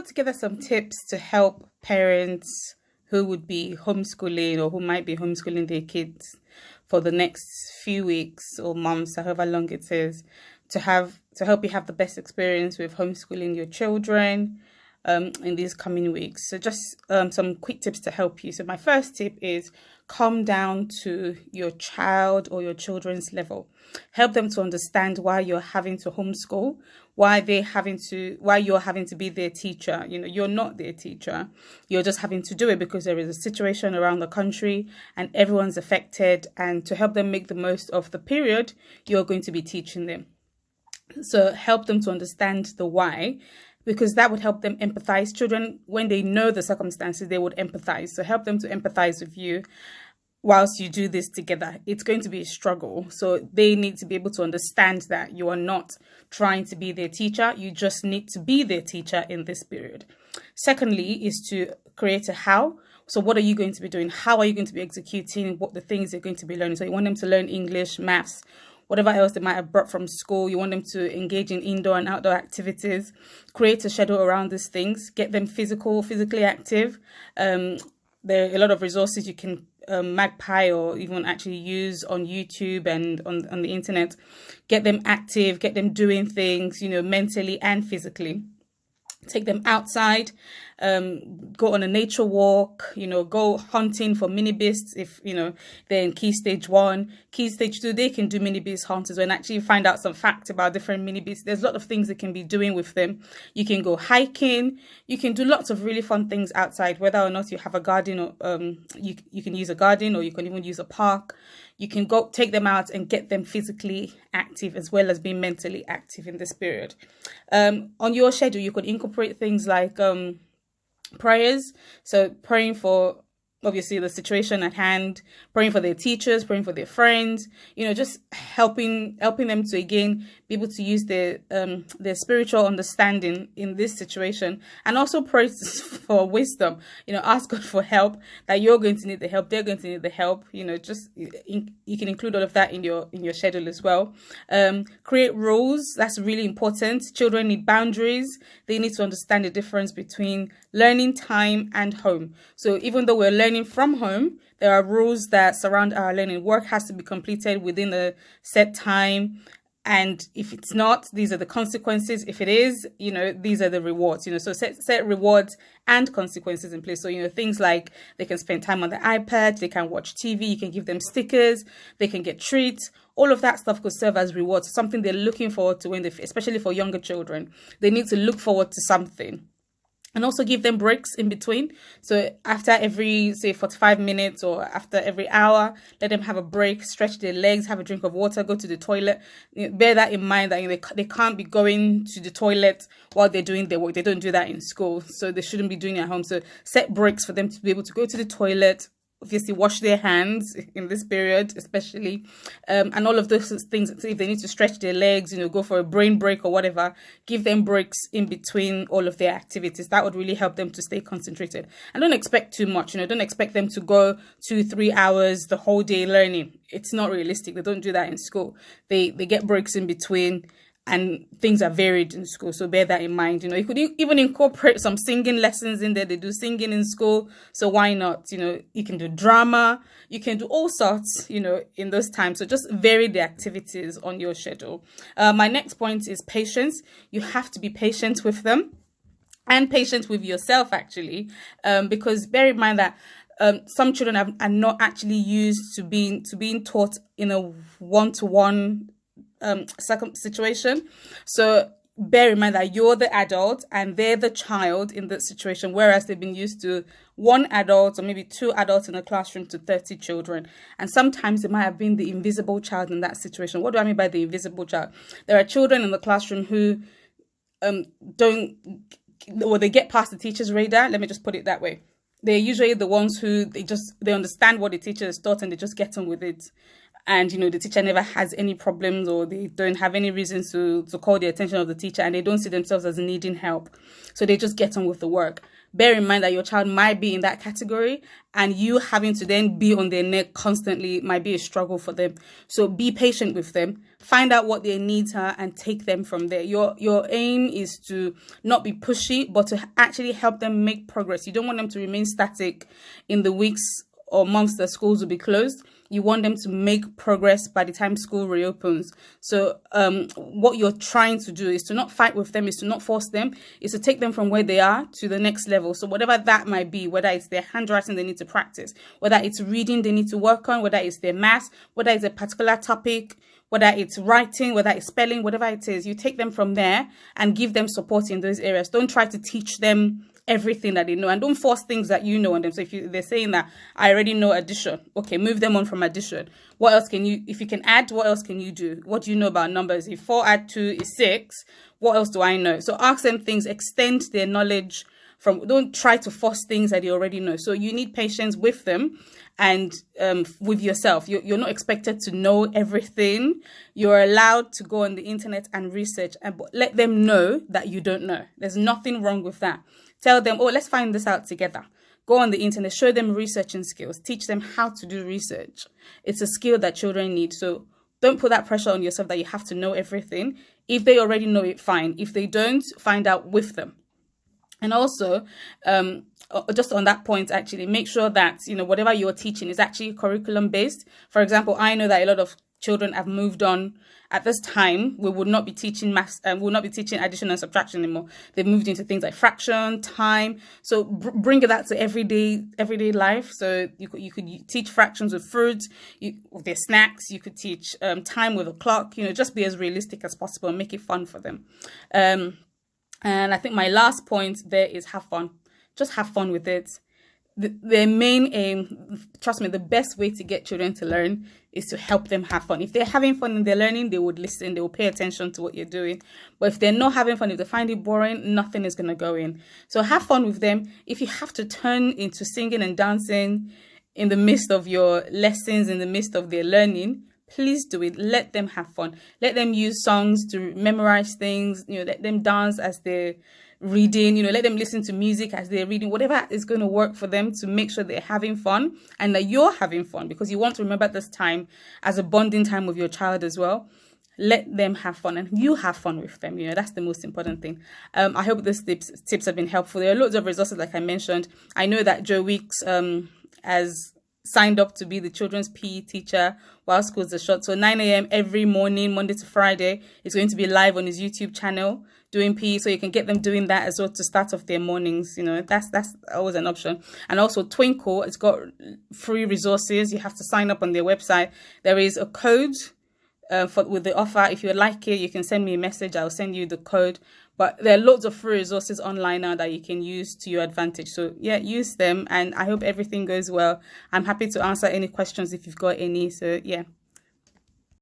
together some tips to help parents who would be homeschooling or who might be homeschooling their kids for the next few weeks or months, however long it is, to help you have the best experience with homeschooling your children in these coming weeks. So just some quick tips to help you. So my first tip is come down to your child or your children's level. Help them to understand why you're having to homeschool, why you're having to be their teacher. You know, you're not their teacher. You're just having to do it because there is a situation around the country and everyone's affected. And to help them make the most of the period, you're going to be teaching them. So help them to understand the why, because that would help them empathize. Children, when they know the circumstances, they would empathize. So help them to empathize with you whilst you do this together. It's going to be a struggle. So they need to be able to understand that you are not trying to be their teacher. You just need to be their teacher in this period. Secondly, is to create a how. So what are you going to be doing? How are you going to be executing what the things they're going to be learning? So you want them to learn English, maths, whatever else they might have brought from school. You want them to engage in indoor and outdoor activities. Create a schedule around these things. Get them physically active. There are a lot of resources you can magpie or even actually use on YouTube and on the internet. Get them active. Get them doing things, you know, mentally and physically. Take them outside, go on a nature walk, you know, go hunting for mini beasts. If, you know, they're in key stage 1, key stage 2, they can do mini beast hunt as well and actually find out some facts about different mini beasts. There's a lot of things they can be doing with them. You can go hiking. You can do lots of really fun things outside, whether or not you have a garden or you can use a garden, or you can even use a park. You can go take them out and get them physically active as well as being mentally active in this period. On your schedule, you could incorporate things like prayers. So praying for obviously the situation at hand, praying for their teachers, praying for their friends, you know, just helping them to again be able to use their spiritual understanding in this situation, and also pray for wisdom. You know, ask God for help, that you're going to need the help, they're going to need the help. You know, just you can include all of that in your schedule as well. Create rules. That's really important. Children need boundaries. They need to understand the difference between learning time and home. So even though we're learning from home, there are rules that surround our learning. Work has to be completed within a set time. And if it's not, these are the consequences. If it is, you know, these are the rewards, you know, so set rewards and consequences in place. So, you know, things like they can spend time on the iPad, they can watch TV, you can give them stickers, they can get treats. All of that stuff could serve as rewards, something they're looking forward to especially for younger children. They need to look forward to something. And also give them breaks in between. So after every, say, 45 minutes or after every hour, let them have a break, stretch their legs, have a drink of water, go to the toilet. You know, bear that in mind that, you know, they can't be going to the toilet while they're doing their work. They don't do that in school, so they shouldn't be doing it at home. So set breaks for them to be able to go to the toilet, obviously wash their hands in this period especially, and all of those things. So if they need to stretch their legs, you know, go for a brain break or whatever, give them breaks in between all of their activities. That would really help them to stay concentrated. And don't expect too much, you know, don't expect them to go 2-3 hours the whole day learning. It's not realistic. They don't do that in school. They get breaks in between, and things are varied in school, so bear that in mind. You know, you could even incorporate some singing lessons in there. They do singing in school, so why not? You know, you can do drama, you can do all sorts, you know, in those times. So just vary the activities on your schedule. My next point is patience. You have to be patient with them and patient with yourself, actually, because bear in mind that some children are not actually used to being taught in a one-to-one situation. So bear in mind that you're the adult and they're the child in that situation, whereas they've been used to one adult or maybe 2 adults in a classroom to 30 children. And sometimes it might have been the invisible child in that situation. What do I mean by the invisible child? There are children in the classroom who they get past the teacher's radar. Let me just put it that way. They're usually the ones who they understand what the teacher has taught and they just get on with it. and the teacher never has any problems, or they don't have any reasons to call the attention of the teacher, and they don't see themselves as needing help, so they just get on with the work. Bear in mind that your child might be in that category, and you having to then be on their neck constantly might be a struggle for them. So be patient with them, find out what their needs are, and take them from there. Your aim is to not be pushy, but to actually help them make progress. You don't want them to remain static in the weeks or months that schools will be closed. You want them to make progress by the time school reopens. So what you're trying to do is to not fight with them, is to not force them, is to take them from where they are to the next level. So whatever that might be, whether it's their handwriting they need to practice, whether it's reading they need to work on, whether it's their maths, whether it's a particular topic, whether it's writing, whether it's spelling, whatever it is, you take them from there and give them support in those areas. Don't try to teach them everything that they know, and don't force things that you know on them. So if they're saying that I already know addition, okay, move them on from addition. What else can you, if you can add, what else can you do? What do you know about numbers? If 4 add 2 is 6, what else do I know? So ask them things, extend their knowledge don't try to force things that they already know. So you need patience with them and with yourself. You're not expected to know everything. You're allowed to go on the internet and research, and let them know that you don't know. There's nothing wrong with that. Tell them, oh, let's find this out together. Go on the internet, show them researching skills, teach them how to do research. It's a skill that children need. So don't put that pressure on yourself that you have to know everything. If they already know it, fine. If they don't, find out with them. And also, just on that point, actually, make sure that, whatever you're teaching is actually curriculum based. For example, I know that a lot of children have moved on. At this time, we would not be teaching maths, we will not be teaching addition and subtraction anymore. They've moved into things like fraction, time. So bring that to everyday life. So you could teach fractions with fruits, with their snacks. You could teach time with a clock. Just be as realistic as possible and make it fun for them. And I think my last point there is have fun. Just have fun with it. Their main aim, trust me, the best way to get children to learn is to help them have fun. If they're having fun in their learning, they would listen, they will pay attention to what you're doing. But if they're not having fun, if they find it boring, nothing is going to go in. So have fun with them. If you have to turn into singing and dancing in the midst of your lessons, in the midst of their learning, please do it. Let them have fun. Let them use songs to memorize things. Let them dance as they're reading. Let them listen to music as they're reading. Whatever is going to work for them to make sure they're having fun and that you're having fun, because you want to remember this time as a bonding time with your child as well. Let them have fun and you have fun with them. That's the most important thing. I hope these tips have been helpful. There are loads of resources, like I mentioned. I know that Joe Weeks has signed up to be the children's PE teacher while schools are shut. So 9 a.m. every morning, Monday to Friday, is going to be live on his YouTube channel doing PE. So you can get them doing that as well to start off their mornings. That's always an option. And also Twinkle, it's got free resources. You have to sign up on their website. There is a code with the offer. If you like it, you can send me a message. I'll send you the code. But there are loads of free resources online now that you can use to your advantage. So yeah, use them. And I hope everything goes well. I'm happy to answer any questions if you've got any. So yeah.